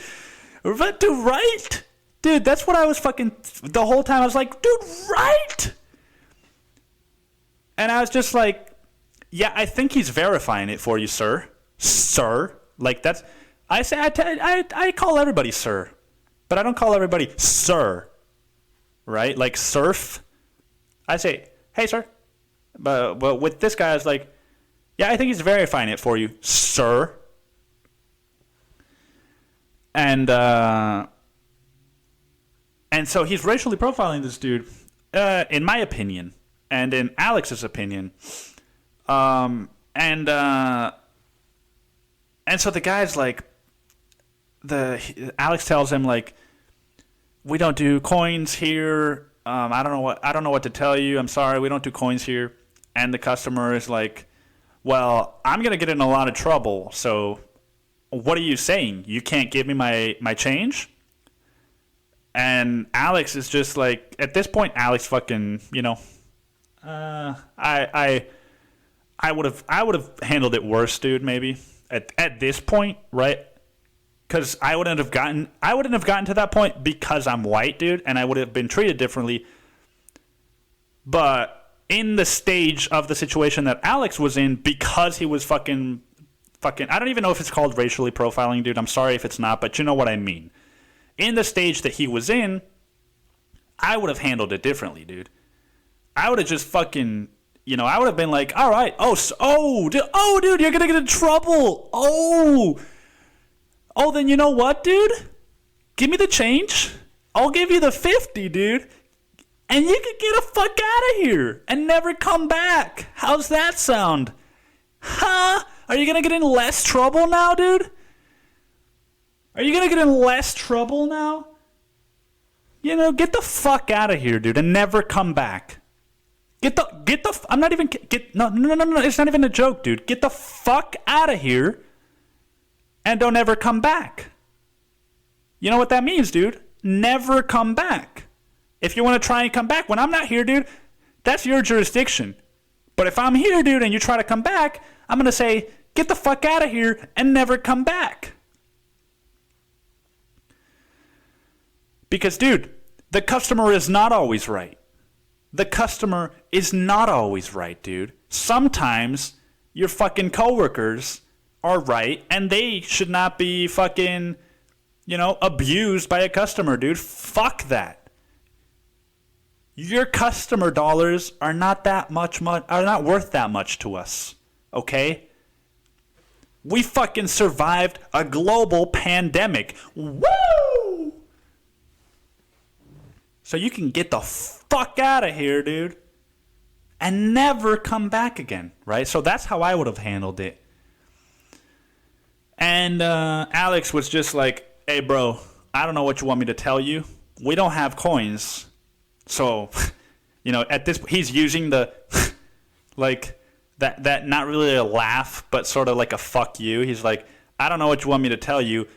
But, dude, right? Dude, that's what I was fucking, the whole time I was like, dude, right? And I was just like, yeah, I think he's verifying it for you, sir. Sir. Like, that's, I call everybody sir. But I don't call everybody sir. Right? Like surf. I say, hey, sir. But with this guy, I was like, yeah, I think he's verifying it for you, sir. And so he's racially profiling this dude, in my opinion, and in Alex's opinion. And so the guy's like, Alex tells him like, we don't do coins here. I don't know what to tell you. I'm sorry, we don't do coins here. And the customer is like, well, I'm gonna get in a lot of trouble. So, what are you saying? You can't give me my change? And Alex is just like, at this point, Alex fucking, I would have handled it worse, dude. Maybe at this point, right? Because I wouldn't have gotten to that point because I'm white, dude, and I would have been treated differently. But in the stage of the situation that Alex was in, because he was fucking, I don't even know if it's called racially profiling, dude. I'm sorry if it's not, but you know what I mean. In the stage that he was in, I would have handled it differently, dude. I would have just fucking, I would have been like, all right, dude, you're gonna get in trouble. Oh, then you know what, dude? Give me the change. I'll give you the 50, dude. And you can get the fuck out of here and never come back. How's that sound? Huh? Are you gonna get in less trouble now, dude? Are you gonna get in less trouble now? Get the fuck out of here, dude, and never come back. I'm not even, no, it's not even a joke, dude. Get the fuck out of here and don't ever come back. You know what that means, dude? Never come back. If you want to try and come back, when I'm not here, dude, that's your jurisdiction. But if I'm here, dude, and you try to come back, I'm going to say, get the fuck out of here and never come back. Because, dude, the customer is not always right. The customer is not always right, dude. Sometimes your fucking coworkers are right, and they should not be fucking, abused by a customer, dude. Fuck that. Your customer dollars are not not worth that much to us, okay? We fucking survived a global pandemic. Woo! So you can get the fuck out of here, dude, and never come back again, right? So that's how I would have handled it. And Alex was just like, hey, bro, I don't know what you want me to tell you. We don't have coins. So, at this, he's using the, like, that not really a laugh, but sort of like a fuck you. He's like, I don't know what you want me to tell you,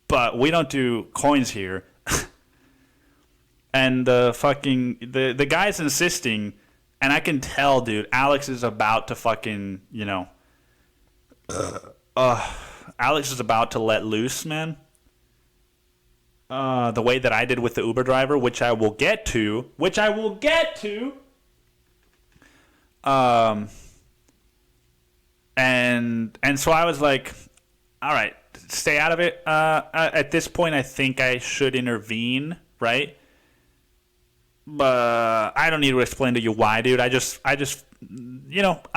but we don't do coins here. And the guy's insisting, and I can tell, dude, Alex is about to fucking, Alex is about to let loose, man. The way that I did with the Uber driver, which I will get to. And so I was like, all right, stay out of it. At this point, I think I should intervene, right? But I don't need to explain to you why, dude. I just, I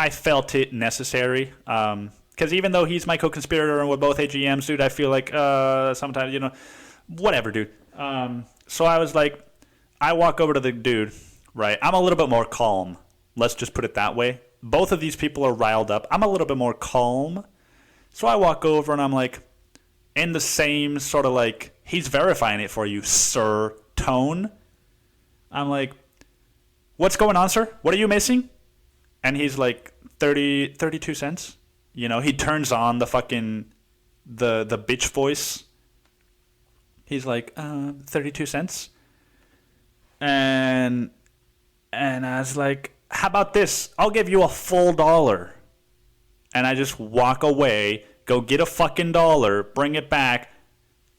felt it necessary. Because even though he's my co-conspirator and we're both AGMs, dude, I feel like sometimes, whatever, dude. So I was like, I walk over to the dude, right? I'm a little bit more calm. Let's just put it that way. Both of these people are riled up. I'm a little bit more calm. So I walk over and I'm like, in the same sort of like, he's verifying it for you, sir, tone. I'm like, what's going on, sir? What are you missing? And he's like, 32 cents. You know, he turns on the fucking, the bitch voice. He's like, 32 cents. And I was like, how about this? I'll give you a full $1. And I just walk away, go get a fucking $1, bring it back,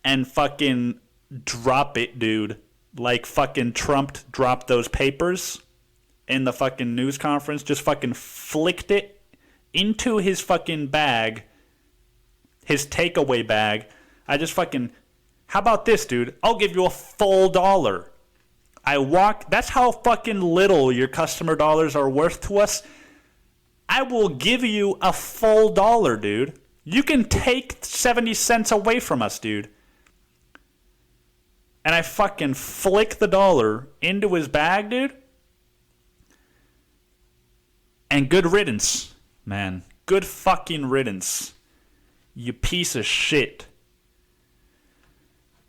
and fucking drop it, dude. Like fucking Trump dropped those papers in the fucking news conference. Just fucking flicked it into his fucking bag, his takeaway bag. I just fucking, how about this, dude? I'll give you a full $1. I walk, that's how fucking little your customer dollars are worth to us. I will give you a full $1, dude. You can take 70 cents away from us, dude. And I fucking flick the $1 into his bag, dude. And good riddance, man. Good fucking riddance. You piece of shit.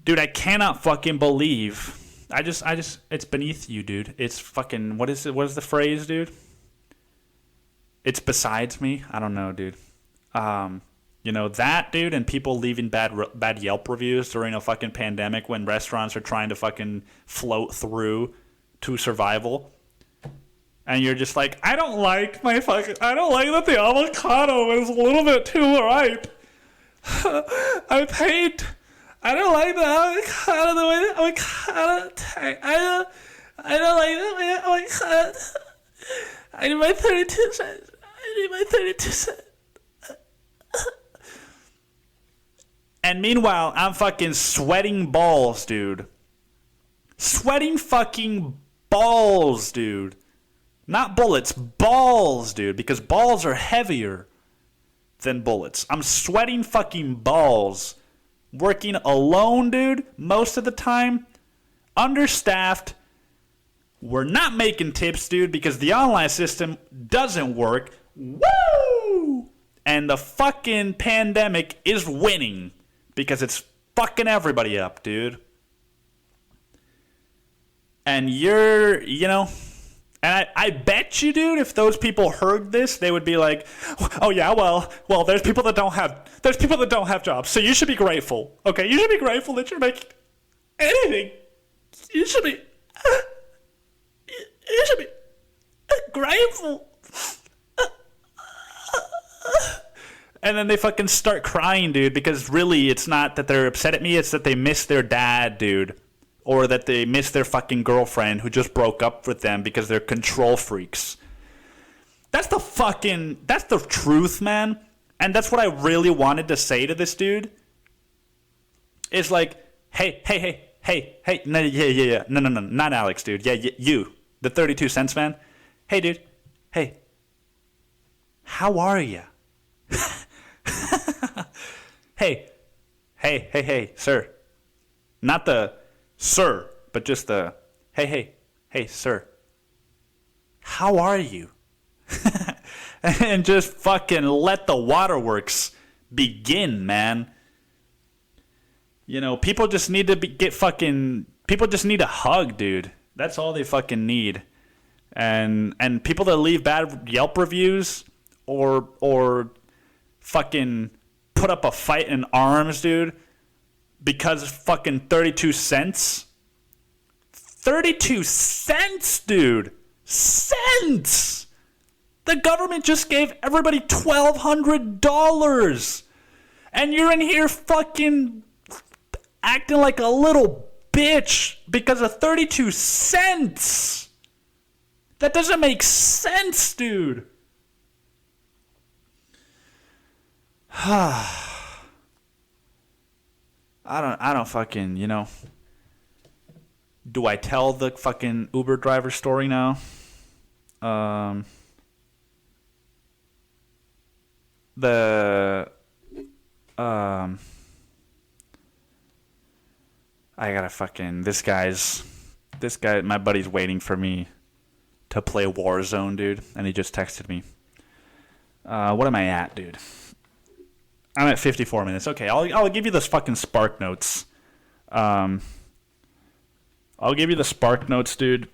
Dude, I cannot fucking believe. I just, it's beneath you, dude. It's fucking, what is it? What is the phrase, dude? It's besides me. I don't know, dude. You know, that, dude, and people leaving bad Yelp reviews during a fucking pandemic when restaurants are trying to fucking float through to survival. And you're just like, I don't like that the avocado is a little bit too ripe. I don't like the avocado the way the avocado tastes. I don't like the way the avocado. I need my 32 cents. And meanwhile, I'm fucking sweating balls, dude. Sweating fucking balls, dude. Not bullets, balls, dude. Because balls are heavier than bullets. I'm sweating fucking balls. Working alone, dude, most of the time. Understaffed. We're not making tips, dude, because the online system doesn't work. Woo! And the fucking pandemic is winning because it's fucking everybody up, dude. And you're, you know, and I bet you, dude, if those people heard this, they would be like, oh yeah, well, there's people that don't have jobs, so you should be grateful. Okay, you should be grateful that you're making anything. You should be grateful. And then they fucking start crying, dude, because really it's not that they're upset at me, it's that they miss their dad, dude. Or that they miss their fucking girlfriend who just broke up with them because they're control freaks. That's the truth, man. And that's what I really wanted to say to this dude. It's like, hey, no, yeah, no, not Alex, dude. Yeah, you, the 32 cents man. Hey, dude, hey, how are you? Hey, sir. Not the sir, but just the, hey, sir. How are you? And just fucking let the waterworks begin, man. You know, people just need to people just need a hug, dude. That's all they fucking need. And people that leave bad Yelp reviews or fucking put up a fight in arms, dude, because of fucking 32 cents. 32 cents, dude. Cents! The government just gave everybody $1,200. And you're in here fucking acting like a little bitch because of 32 cents. That doesn't make sense, dude. I don't fucking, you know. Do I tell the fucking Uber driver story now? I gotta fucking, this guy, my buddy's waiting for me to play Warzone, dude, and he just texted me. What am I at, dude? I'm at 54 minutes. Okay, I'll give you those fucking spark notes. I'll give you the spark notes, dude.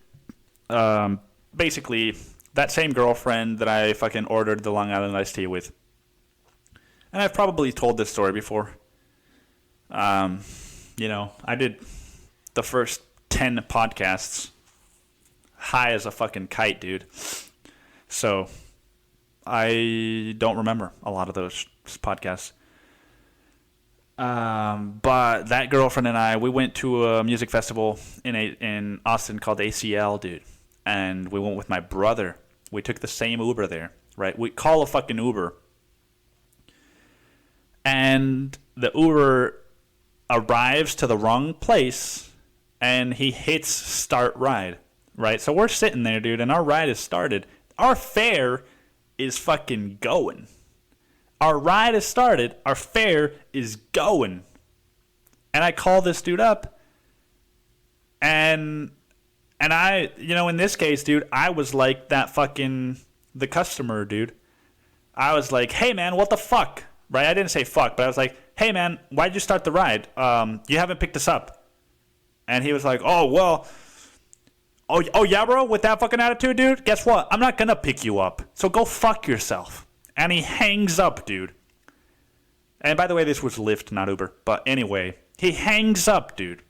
Basically, that same girlfriend that I fucking ordered the Long Island iced tea with. And I've probably told this story before. You know, I did the first 10 podcasts high as a fucking kite, dude. So I don't remember a lot of those podcasts. But that girlfriend and I, we went to a music festival in Austin called ACL, dude. And we went with my brother. We took the same Uber there, right? We call a fucking Uber. And the Uber arrives to the wrong place, and he hits start ride, right? So we're sitting there, dude, and our ride is started. Our fare is fucking going. Our ride is started. Our fare is going. And I call this dude up, and I, you know, in this case, dude, I was like that fucking, the customer, dude. I was like, hey, man, what the fuck? Right? I didn't say fuck, but I was like, hey, man, why'd you start the ride? You haven't picked us up. And he was like, oh, well, oh, yeah, bro, with that fucking attitude, dude, guess what? I'm not going to pick you up. So go fuck yourself. And he hangs up, dude. And by the way, this was Lyft, not Uber. But anyway, he hangs up, dude.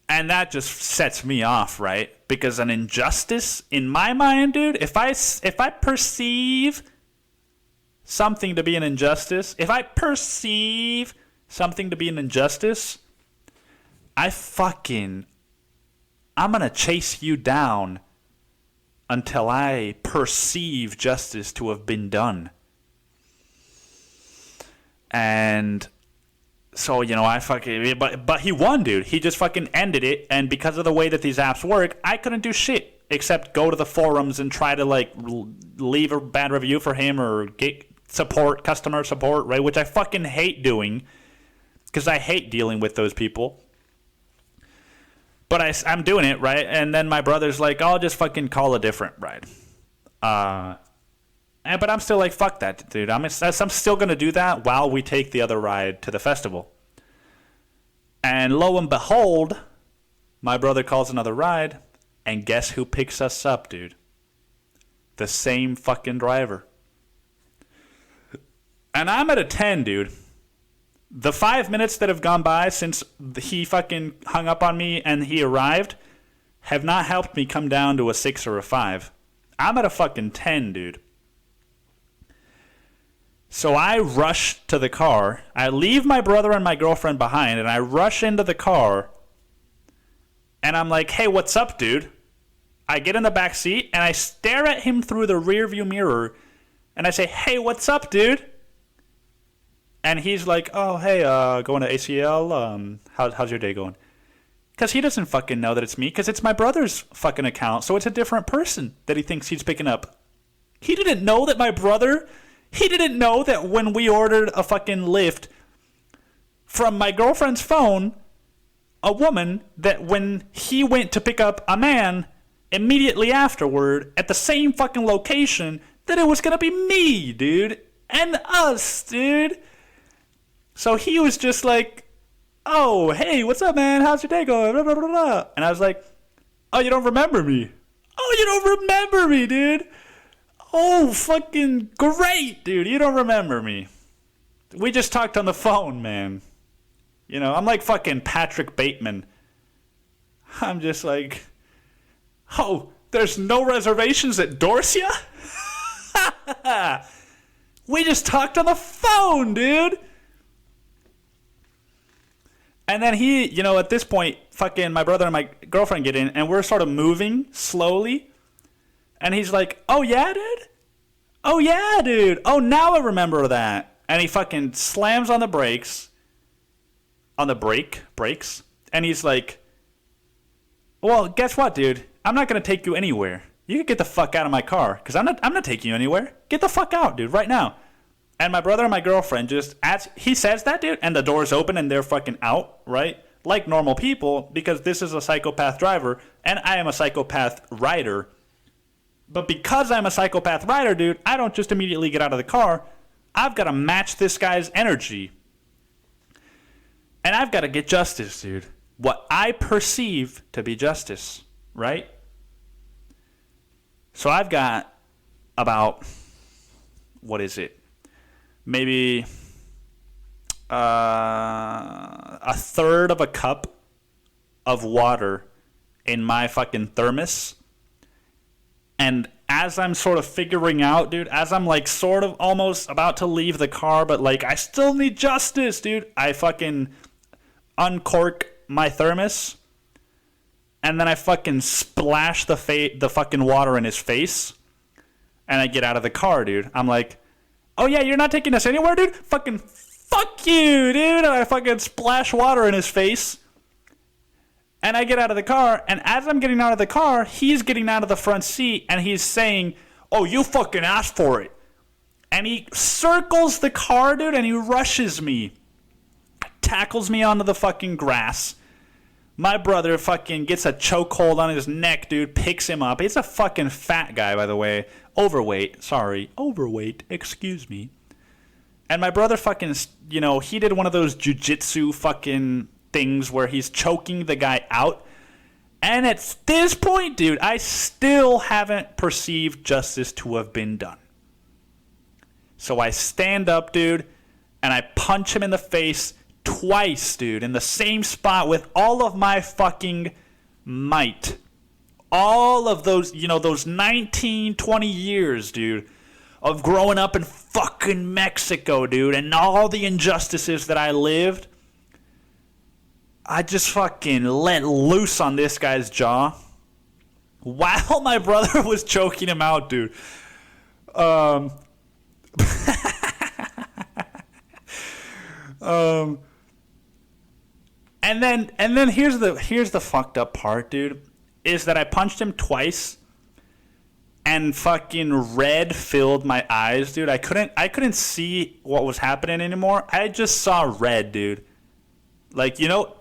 And that just sets me off, right? Because an injustice, in my mind, dude, if I perceive something to be an injustice, I'm gonna chase you down until I perceive justice to have been done. And so, you know, but he won, dude. He just fucking ended it, and because of the way that these apps work, I couldn't do shit except go to the forums and try to, like, leave a bad review for him or get customer support, right? Which I fucking hate doing because I hate dealing with those people. But I'm doing it, right? And then my brother's like, I'll just fucking call a different ride. But I'm still like, fuck that, dude. I'm still going to do that while we take the other ride to the festival. And lo and behold, my brother calls another ride, and guess who picks us up, dude? The same fucking driver. And I'm at a 10, dude. The 5 minutes that have gone by since he fucking hung up on me and he arrived have not helped me come down to a 6 or a 5. I'm at a fucking 10, dude. So I rush to the car. I leave my brother and my girlfriend behind, and I rush into the car. And I'm like, hey, what's up, dude? I get in the back seat, and I stare at him through the rearview mirror. And I say, hey, what's up, dude? And he's like, oh, hey, going to ACL? How's your day going? Because he doesn't fucking know that it's me, because it's my brother's fucking account, so it's a different person that he thinks he's picking up. He didn't know that he didn't know that when we ordered a fucking Lyft from my girlfriend's phone, a woman, that when he went to pick up a man immediately afterward at the same fucking location, that it was going to be me, dude, and us, dude. So he was just like, oh, hey, what's up, man? How's your day going? Blah, blah, blah, blah. And I was like, oh, you don't remember me? Oh, you don't remember me, dude? Oh, fucking great, dude. You don't remember me. We just talked on the phone, man. You know, I'm like fucking Patrick Bateman. I'm just like, oh, there's no reservations at Dorsia? We just talked on the phone, dude. And then he, you know, at this point, fucking my brother and my girlfriend get in, and we're sort of moving slowly. And he's like, oh, yeah, dude? Oh, yeah, dude. Oh, now I remember that. And he fucking slams on the brakes. On the brakes. And he's like, well, guess what, dude? I'm not going to take you anywhere. You can get the fuck out of my car, because I'm not taking you anywhere. Get the fuck out, dude, right now. And my brother and my girlfriend just, he says that, dude, and the door's open and they're fucking out, right? Like normal people, because this is a psychopath driver, and I am a psychopath rider. But because I'm a psychopath rider, dude, I don't just immediately get out of the car. I've got to match this guy's energy. And I've got to get justice, dude. What I perceive to be justice, right? So I've got about, what is it? Maybe a third of a cup of water in my fucking thermos. And as I'm sort of figuring out, dude, as I'm like sort of almost about to leave the car, but like I still need justice, dude, I fucking uncork my thermos. And then I fucking splash the fucking water in his face. And I get out of the car, dude. I'm like, oh yeah, you're not taking us anywhere, dude? Fucking fuck you, dude. And I fucking splash water in his face. And I get out of the car, and as I'm getting out of the car, he's getting out of the front seat, and he's saying, oh, you fucking asked for it. And he circles the car, dude, and he rushes me. Tackles me onto the fucking grass. My brother fucking gets a chokehold on his neck, dude, picks him up. He's a fucking fat guy, by the way. Overweight, excuse me. And my brother fucking, you know, he did one of those jujitsu fucking things where he's choking the guy out. And at this point, dude, I still haven't perceived justice to have been done. So I stand up, dude, and I punch him in the face twice, dude, in the same spot with all of my fucking might. All of those, you know, those 19, 20 years, dude, of growing up in fucking Mexico, dude, and all the injustices that I lived. I just fucking let loose on this guy's jaw while my brother was choking him out, dude. And then here's the fucked up part, dude, is that I punched him twice and fucking red filled my eyes, dude. I couldn't see what was happening anymore. I just saw red, dude. Like, you know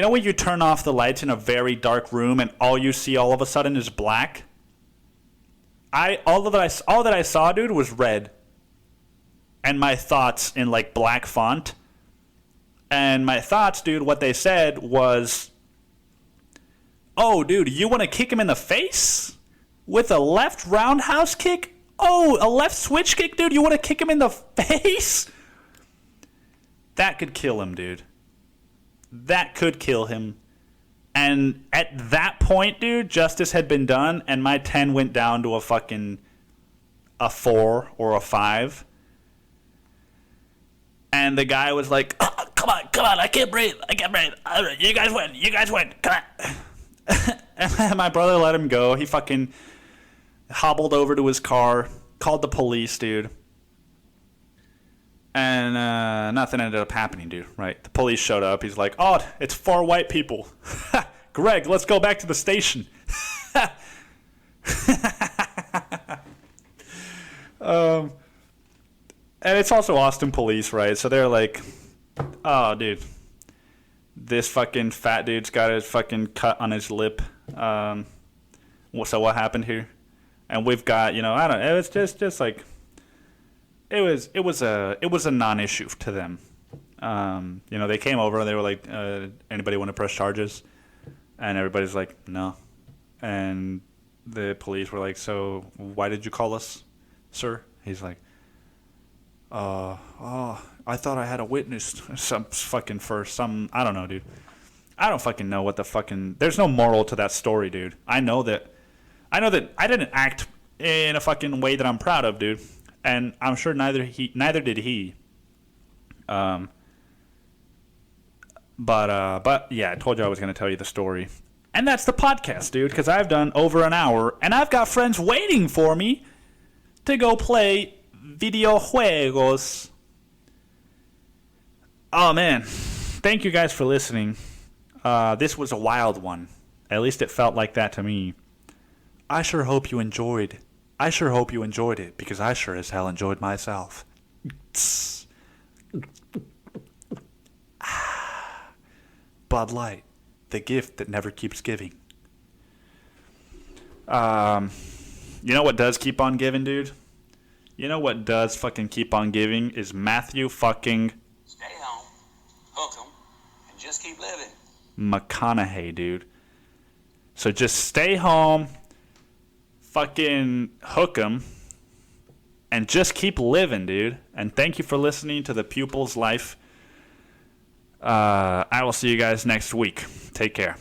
when you turn off the lights in a very dark room and all you see all of a sudden is black? All that I saw, dude, was red. And my thoughts in like black font. And my thoughts, dude, what they said was, oh, dude, you want to kick him in the face? With a left roundhouse kick? Oh, a left switch kick, dude? You want to kick him in the face? That could kill him, dude. That could kill him. And at that point, dude, justice had been done, and my 10 went down to a 4 or a 5. And the guy was like, oh, come on, I can't breathe. You guys win, come on. And my brother let him go. He fucking hobbled over to his car, called the police, dude. And nothing ended up happening, dude, right? The police showed up. He's like, oh, it's 4 white people. Greg, let's go back to the station. And it's also Austin police, right? So they're like, oh, dude, this fucking fat dude's got his fucking cut on his lip. So what happened here? And we've got, you know, I don't know. It's just like, it was a non-issue to them. You know, they came over and they were like, anybody want to press charges? And everybody's like, no. And the police were like, so why did you call us, sir? He's like, I thought I had a witness I don't know, dude. I don't fucking know what the fucking, there's no moral to that story, dude. I know that I didn't act in a fucking way that I'm proud of, dude. And I'm sure neither did he. But yeah, I told you I was going to tell you the story. And that's the podcast, dude, because I've done over an hour, and I've got friends waiting for me to go play videojuegos. Oh, man. Thank you guys for listening. This was a wild one. At least it felt like that to me. I sure hope you enjoyed it, because I sure as hell enjoyed myself. Bud Light, the gift that never keeps giving. You know what does keep on giving, dude? You know what does fucking keep on giving is Matthew fucking... Stay home, hook 'em, and just keep living. McConaughey, dude. So just stay home, fucking hook 'em, and just keep living, dude. And thank you for listening to The Pupil's Life. I will see you guys next week. Take care.